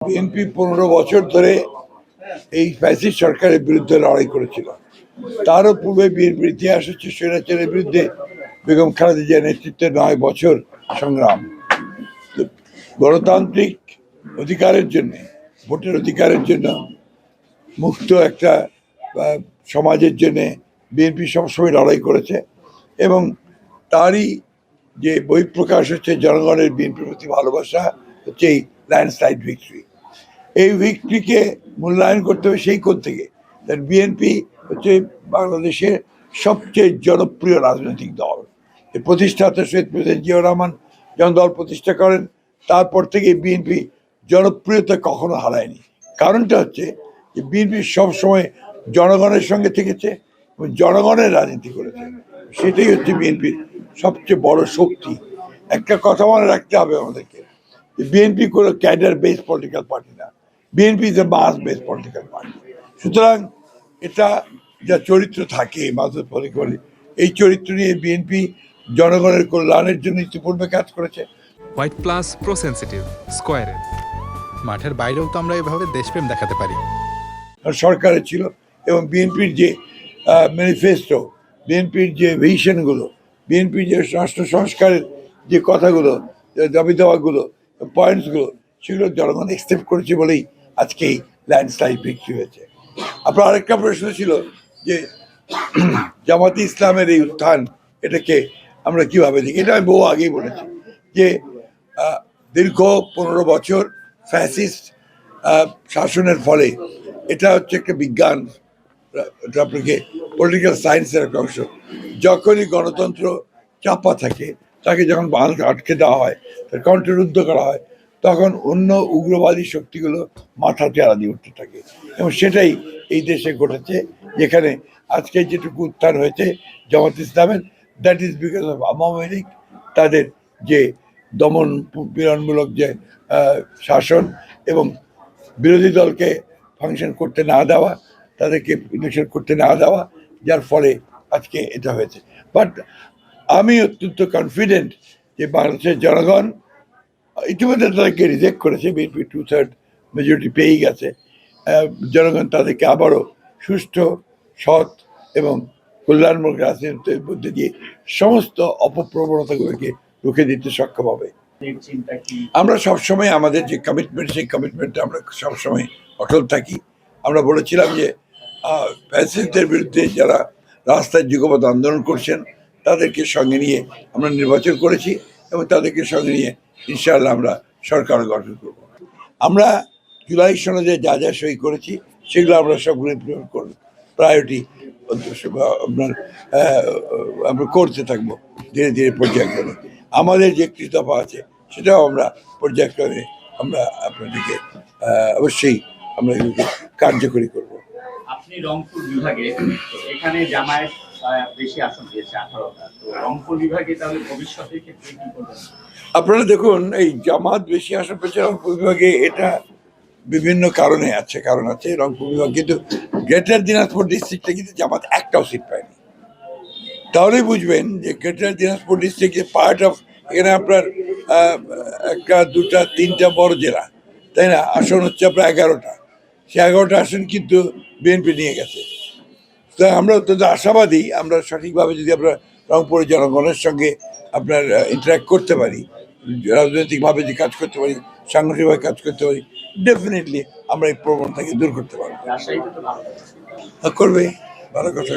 BNP 15 বছর ধরে এই ফ্যাসিস্ট সরকারের বিরুদ্ধে লড়াই করেছিল। তারও পূর্বে বিএনপির ইতিহাস হচ্ছে স্বৈরাচারের বিরুদ্ধে বেগম খালেদা জিয়ার নেতৃত্বে 9 বছর সংগ্রাম। গণতান্ত্রিক অধিকারের জন্য, ভোটের অধিকারের জন্য, মুক্ত একটা সমাজের জন্য বিএনপি সবসময় লড়াই করেছে এবং তারই যে বহিঃপ্রকাশ হচ্ছে জনগণের বিএনপির প্রতি ভালোবাসা, হচ্ছে এই ল্যান্ডস্লাইড ভিক্টরি। এই ভিক্টরিকে মূল্যায়ন করতে হবে সেই কোণ থেকে। বিএনপি হচ্ছে বাংলাদেশের সবচেয়ে জনপ্রিয় রাজনৈতিক দল। এর প্রতিষ্ঠাতা শহীদ প্রেসিডেন্ট জিয়াউর রহমান যখন দল প্রতিষ্ঠা করেন, তারপর থেকে বিএনপি জনপ্রিয়তা কখনো হারায়নি। কারণটা হচ্ছে যে বিএনপি সবসময় জনগণের সঙ্গে থেকেছে এবং জনগণের রাজনীতি করেছে। সেটাই হচ্ছে বিএনপির সবচেয়ে বড় শক্তি। একটা কথা মনে রাখতে হবে আমাদেরকে, বিএনপি কোনো ক্যাডার বেস পলিটিক্যাল পার্টি না, BNP is a mass base political party. সুতরাং এটা যা চরিত্র থাকে মাস পলিটিক্যাল, এই চরিত্র নিয়ে বিএনপি জনগণের কল্যাণের জন্য ইতিপূর্বে কাজ করেছে। হোয়াইট প্লাস প্রো সেনসিটিভ স্কয়ারে মাঠের বাইরেও তো আমরা এভাবে দেশপ্রেম দেখাতে পারি। সরকারে ছিল এবং বিএনপির যে ম্যানিফেস্টো, বিএনপির যে ভিশনগুলো, বিএনপির যে রাষ্ট্র সংস্কারের যে কথাগুলো, দাবি দাওয়াগুলো, পয়েন্টসগুলো, সেগুলো জনগণ অ্যাকসেপ্ট করেছে বলেই আজকে এই ল্যান্ডস্লাইড বিক্রি হয়েছে। আপনার আরেকটা প্রশ্ন ছিল যে জামাতে ইসলামের এই উত্থান, এটাকে আমরা কিভাবে দেখি। এটা আমি বহু আগেই বলেছি যে দীর্ঘ 15 বছর ফ্যাসিস্ট শাসনের ফলে এটা হচ্ছে একটা বিজ্ঞান, আপনাকে পলিটিক্যাল সায়েন্সের একটা অংশ। যখনই গণতন্ত্র চাপা থাকে, তাকে যখন বাঁধ আটকে দেওয়া হয়, তার কণ্ঠরুদ্ধ করা হয়, তখন অন্য উগ্রবাদী শক্তিগুলো মাথা চেহারা দিয়ে উঠতে থাকে এবং সেটাই এই দেশে ঘটেছে। যেখানে আজকে যেটুকু উত্থান হয়েছে জামাত ইসলামের, that is because of Awami League, তাদের যে দমন পীড়নমূলক যে শাসন এবং বিরোধী দলকে ফাংশন করতে না দেওয়া, তাদেরকে ইলেকশন করতে না দেওয়া, যার ফলে আজকে এটা হয়েছে। বাট আমি অত্যন্ত কনফিডেন্ট যে বাংলাদেশের জনগণ ইতিমধ্যে তাদেরকে রিজেক্ট করেছে, বিএনপি 2/3 মেজরিটি পেয়েই গেছে। জনগণ তাদেরকে আবারও সুষ্ঠু, সৎ এবং কল্যাণমূলক রাজনীতির মধ্যে দিয়ে সমস্ত অপপ্রবণতাগুলোকে রুখে দিতে সক্ষম হবে। আমরা সবসময় আমাদের যে কমিটমেন্ট, সেই কমিটমেন্টে আমরা সবসময় অটল থাকি। আমরা বলেছিলাম যে ফ্যাসিস্টদের বিরুদ্ধে যারা রাস্তায় যুগপৎ আন্দোলন করছেন, তাদেরকে সঙ্গে নিয়ে আমরা নির্বাচন করেছি এবং তাদেরকে সঙ্গে নিয়ে ইনশাআল্লাহ আমরা সরকার গঠন করব। আমরা জুলাই সনদে যা যা সই করেছি সেগুলো আমরা সবগুলো ইমপ্লিমেন্ট করব, প্রায়োরিটি আপনার আমরা করতে থাকবো ধীরে ধীরে পর্যায়ক্রমে। আমাদের যে কৃতজ্ঞতা আছে সেটাও আমরা পর্যায়ক্রমে আমরা আপনাদেরকে অবশ্যই আমরা এগুলোকে কার্যকরী করব। আপনি রংপুর বিভাগে, এখানে জামায়াত বেশি আসন পেয়েছে 18টা, তো রংপুর বিভাগে তাহলে ভবিষ্যতের ক্ষেত্রে কি করবেন? আপনারা দেখুন, এই জামাত বেশি আসন পেয়েছে রংপুর বিভাগে, এটা বিভিন্ন কারণে আছে, কারণ আছে রংপুর বিভাগ, কিন্তু গ্রেটার দিনাজপুর ডিস্ট্রিক্টে কিন্তু জামাত একটাও সিট পায়নি। তাহলেই বুঝবেন যে গ্রেটার দিনাজপুর ডিস্ট্রিক্ট যে পার্ট অফ, এখানে আপনার একটা, দুটা, তিনটা বড় জেলা, তাই না? আসন হচ্ছে আপনার 11টা, সে 11টা আসন কিন্তু বিএনপি নিয়ে গেছে। তো আমরা অত্যন্ত আশাবাদী, আমরা সঠিকভাবে যদি আমরা রংপুরের জনগণের সঙ্গে আপনার ইন্টারাক্ট করতে পারি, রাজনৈতিকভাবে যে কাজ করতে পারি, সাংগঠনিকভাবে কাজ করতে পারি, ডেফিনেটলি আমরা এই প্রবণতাকে দূর করতে পারবো। করবে, ভালো কথা।